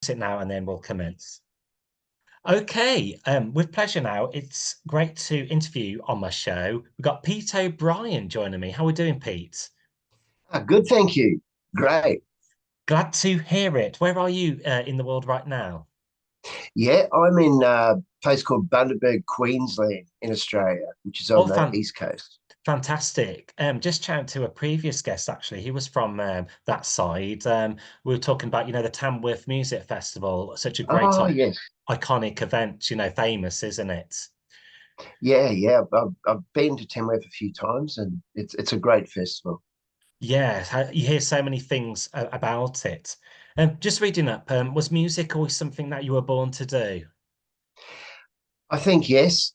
it now and then we'll commence. Okay, with pleasure now. It's great to interview on my show. We've got Pete O'Brien joining me. How are we doing, Pete? Good, thank you. Great. Glad to hear it. Where are you in the world right now? Yeah, I'm in a place called Bundaberg, Queensland, in Australia, which is Oh, on the east coast. fantastic. Just chatting to a previous guest, actually. He was from that side. We were talking about, the Tamworth Music Festival, such a great, Oh, yes. iconic event, famous, isn't it? Yeah, yeah. I've been to Tamworth a few times, and it's a great festival. Yeah, you hear so many things about it. Just reading up, was music always something that you were born to do? I think yes.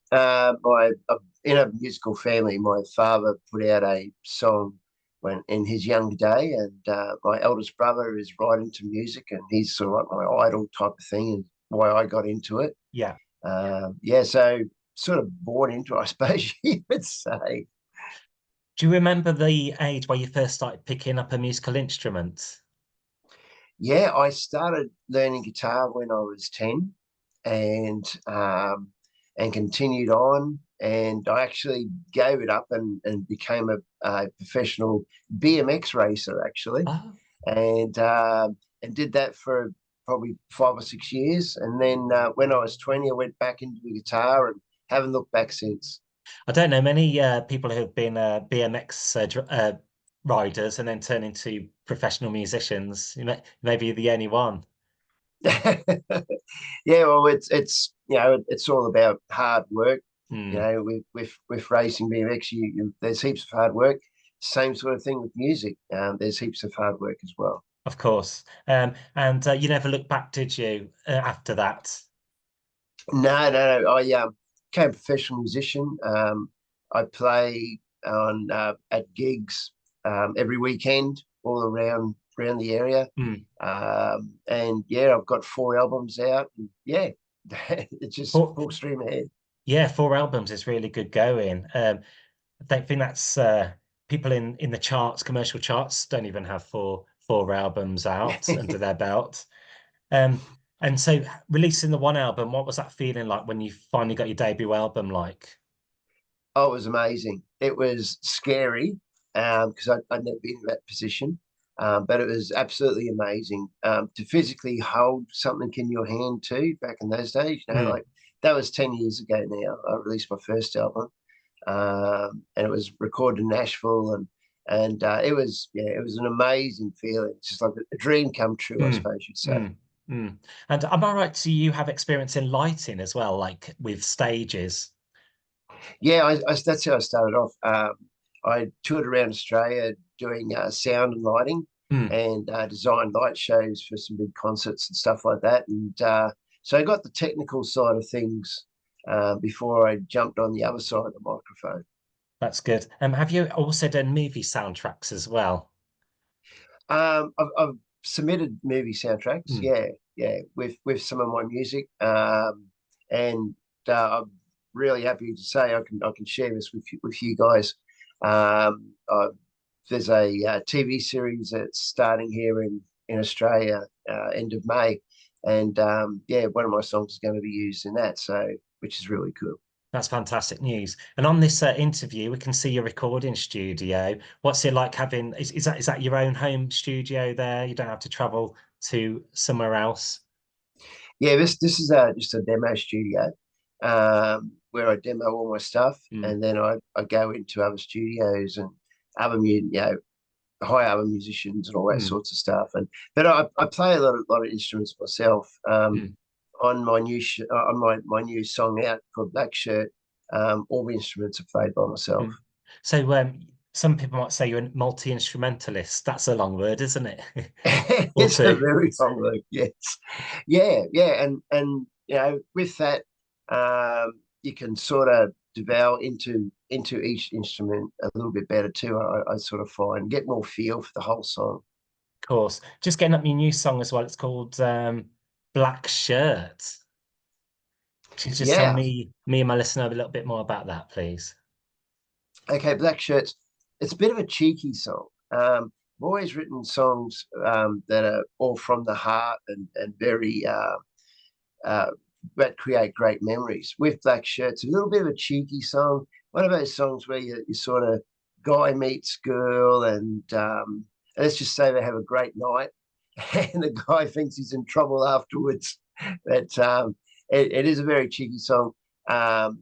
In a musical family, my father put out a song when in his younger day, and my eldest brother is right into music, and he's sort of like my idol type of thing, and why I got into it. Yeah. Yeah, so sort of born into, I suppose you would say. Do you remember the age where you first started picking up a musical instrument? Yeah, I started learning guitar when I was 10 and continued on. And I actually gave it up and became a professional BMX racer, actually. Oh, And did that for probably 5 or 6 years. And then when I was 20, I went back into the guitar and haven't looked back since. I don't know many people who have been BMX riders and then turn into professional musicians. Maybe you're the only one. Yeah, well, it's all about hard work. Hmm, With racing BMX, there's heaps of hard work. Same sort of thing with music. There's heaps of hard work as well. of course. And you never looked back, did you, after that? No, no, no. I became a professional musician. I play on at gigs every weekend all around the area. Hmm. And yeah, I've got 4 albums out. And yeah, it's just Four, full stream ahead. yeah, 4 albums is really good going. I don't think that's people in the charts, commercial charts, don't even have four albums out under their belt. Um, and so releasing the one album, what was that feeling like when you finally got your debut album like? Oh, it was amazing. It was scary because I'd never been in that position, but it was absolutely amazing to physically hold something in your hand too. Back in those days, Mm. like that was 10 years ago. Now I released my first album, and it was recorded in Nashville, and it was an amazing feeling. It's just like a dream come true, I Mm. suppose you'd say. Mm. Mm. And am I right? So you have experience in lighting as well, like with stages? Yeah, that's how I started off. I toured around Australia doing sound and lighting Mm. and designed light shows for some big concerts and stuff like that. And so I got the technical side of things before I jumped on the other side of the microphone. That's good. Have you also done movie soundtracks as well? I've submitted movie soundtracks, Mm. yeah, yeah, with some of my music, and I'm really happy to say I can share this with you guys. There's a TV series that's starting here in Australia end of May, and yeah, one of my songs is going to be used in that, so which is really cool. That's fantastic news. And on this interview, we can see your recording studio. What's it like having, is that your own home studio there? You don't have to travel to somewhere else? Yeah, this is just a demo studio where I demo all my stuff, Mm, and then I go into other studios and hire other musicians and all that mm, sorts of stuff. And but I play a lot of instruments myself. mm, On my new song out called Black Shirt, all the instruments are played by myself. mm. So some people might say you're a multi-instrumentalist. That's a long word, isn't it? It's a Multi. very long look, yes, yeah, yeah, and with that, you can sort of develop into each instrument a little bit better too. I sort of find get more feel for the whole song. Of course. Just getting up your new song as well. It's called Black Shirt. Could you just tell Yeah, me and my listener a little bit more about that, please? okay, Black Shirts. It's a bit of a cheeky song. always written songs that are all from the heart and very uh, that create great memories. With Black Shirts, a little bit of a cheeky song, one of those songs where you sort of guy meets girl, and let's just say they have a great night, and the guy thinks he's in trouble afterwards. But it is a very cheeky song, and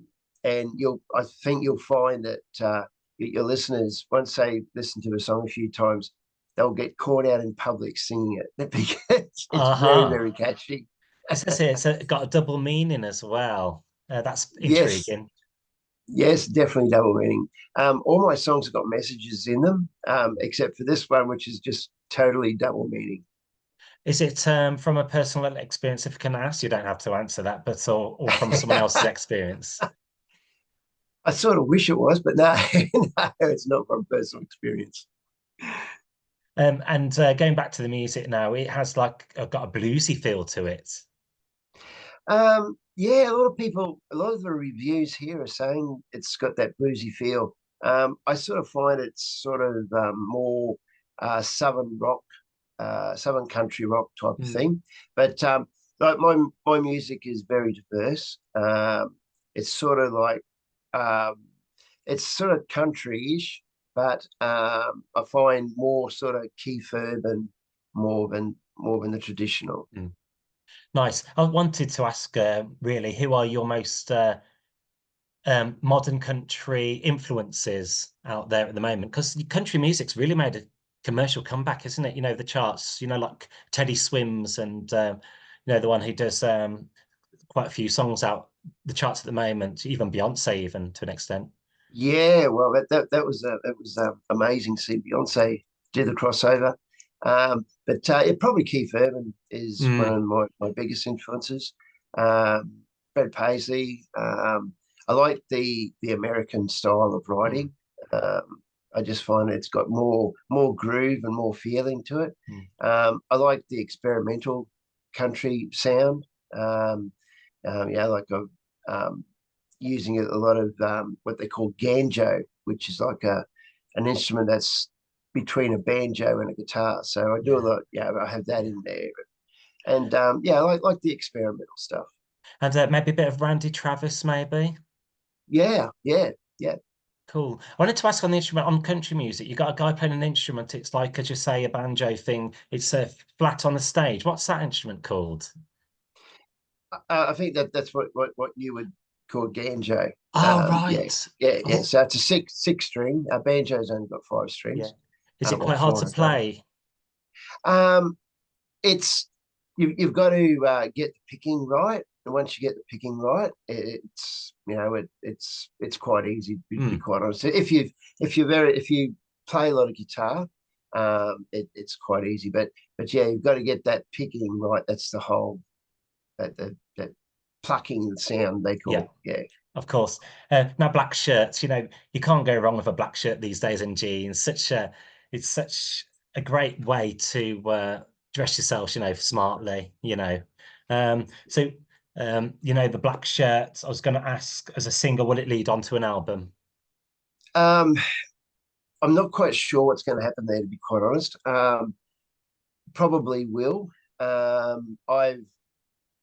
I think you'll find that your listeners, once they listen to the song a few times, they'll get caught out in public singing it because it's very, Uh-huh. very catchy. It says here got a double meaning as well. That's Yes, intriguing. yes, definitely double meaning. All my songs have got messages in them, except for this one, which is just totally double meaning. Is it from a personal experience, if you can ask? You don't have to answer that, but or from someone else's experience. I sort of wish it was, but no, no, it's not from personal experience. And going back to the music now, it has like got a bluesy feel to it. Yeah, a lot of the reviews here are saying it's got that bluesy feel. I sort of find it's sort of more southern rock, southern country rock type of Mm. thing. But like my music is very diverse. It's sort of like um, it's sort of country-ish, but I find more sort of Keith Urban more than the traditional. Mm. Nice. I wanted to ask, really, who are your most modern country influences out there at the moment? Because country music's really made a commercial comeback, isn't it? You know, the charts, like Teddy Swims and, the one who does quite a few songs out the charts at the moment, even Beyonce, even to an extent. Yeah, well, that was amazing to see Beyonce do the crossover. But it probably Keith Urban is one Mm. of my biggest influences. Brad Paisley. I like the American style of Mm. writing. I just find it's got more groove and more feeling to it. Mm. I like the experimental country sound. Yeah, like using a lot of what they call ganjo, which is like an instrument that's between a banjo and a guitar. So I do a Yeah. lot. Yeah, I have that in there, and yeah, I like the experimental stuff. And maybe a bit of Randy Travis, maybe. Yeah, yeah, yeah. Cool. I wanted to ask on the instrument on country music. You got a guy playing an instrument. It's like, as you say, a banjo thing. It's flat on the stage. What's that instrument called? I think that's what you would call ganjo. Oh, Yeah, right. yeah, yeah. Oh, So it's a six string. Banjo's only got five yeah. strings, Is it or quite hard four, to I don't know. play? It's you've got to get the picking right, and once you get the picking right, it's it's quite easy to be Hmm. quite honest. If you play a lot of guitar, it's quite easy. But yeah, you've got to get that picking right. That's the whole that plucking sound they Yeah, call. Yeah. of course. Now, black shirts. You can't go wrong with a black shirt these days and jeans. It's such a great way to dress yourself, smartly. So the black shirt. I was going to ask, as a single, will it lead on to an album? Um, I'm not quite sure what's going to happen there, to be quite honest. Probably will. I've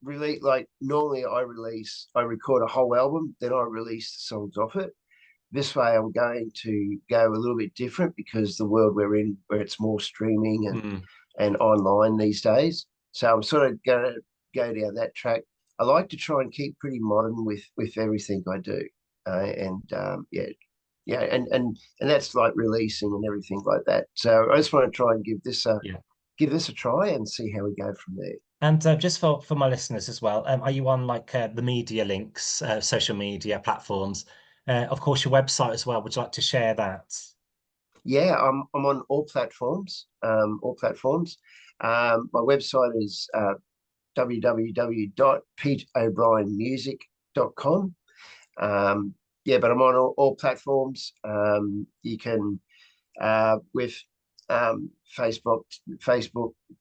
release like normally I record a whole album, then I release the songs off it. This way I'm going to go a little bit different because the world we're in where it's more streaming Mm. and online these days. So I'm sort of going to go down that track. I like to try and keep pretty modern with everything I do. And yeah, yeah, and that's like releasing and everything like that. So I just want to try and Yeah. give this a try and see how we go from there. And just for my listeners as well, are you on like the media links, social media platforms? Of course, your website as well. Would you like to share that? Yeah, I'm on all platforms. All platforms. My website is www.peteobrienmusic.com. Yeah, but I'm on all platforms. You can with Facebook,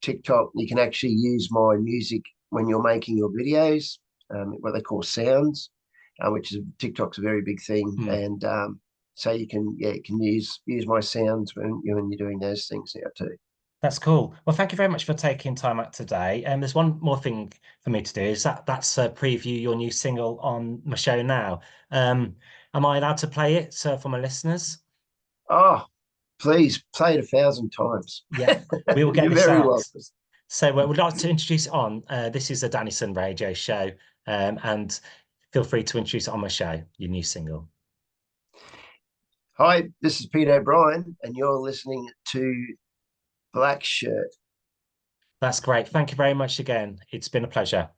TikTok. You can actually use my music when you're making your videos, what they call sounds, which is TikTok's a very big thing, Hmm. and so you can use my sounds when you're doing those things now too. That's cool. Well, thank you very much for taking time out today. And there's one more thing for me to do is that's preview your new single on my show now. Am I allowed to play it for my listeners? Oh, please play it 1,000 times. Yeah, we will get You're this very out. welcome. So we'd like to introduce it on. This is a Danny Sun radio show, and feel free to introduce it on my show, your new single. Hi, this is Pete O'Brien, and you're listening to Black Shirt. That's great. Thank you very much again. It's been a pleasure.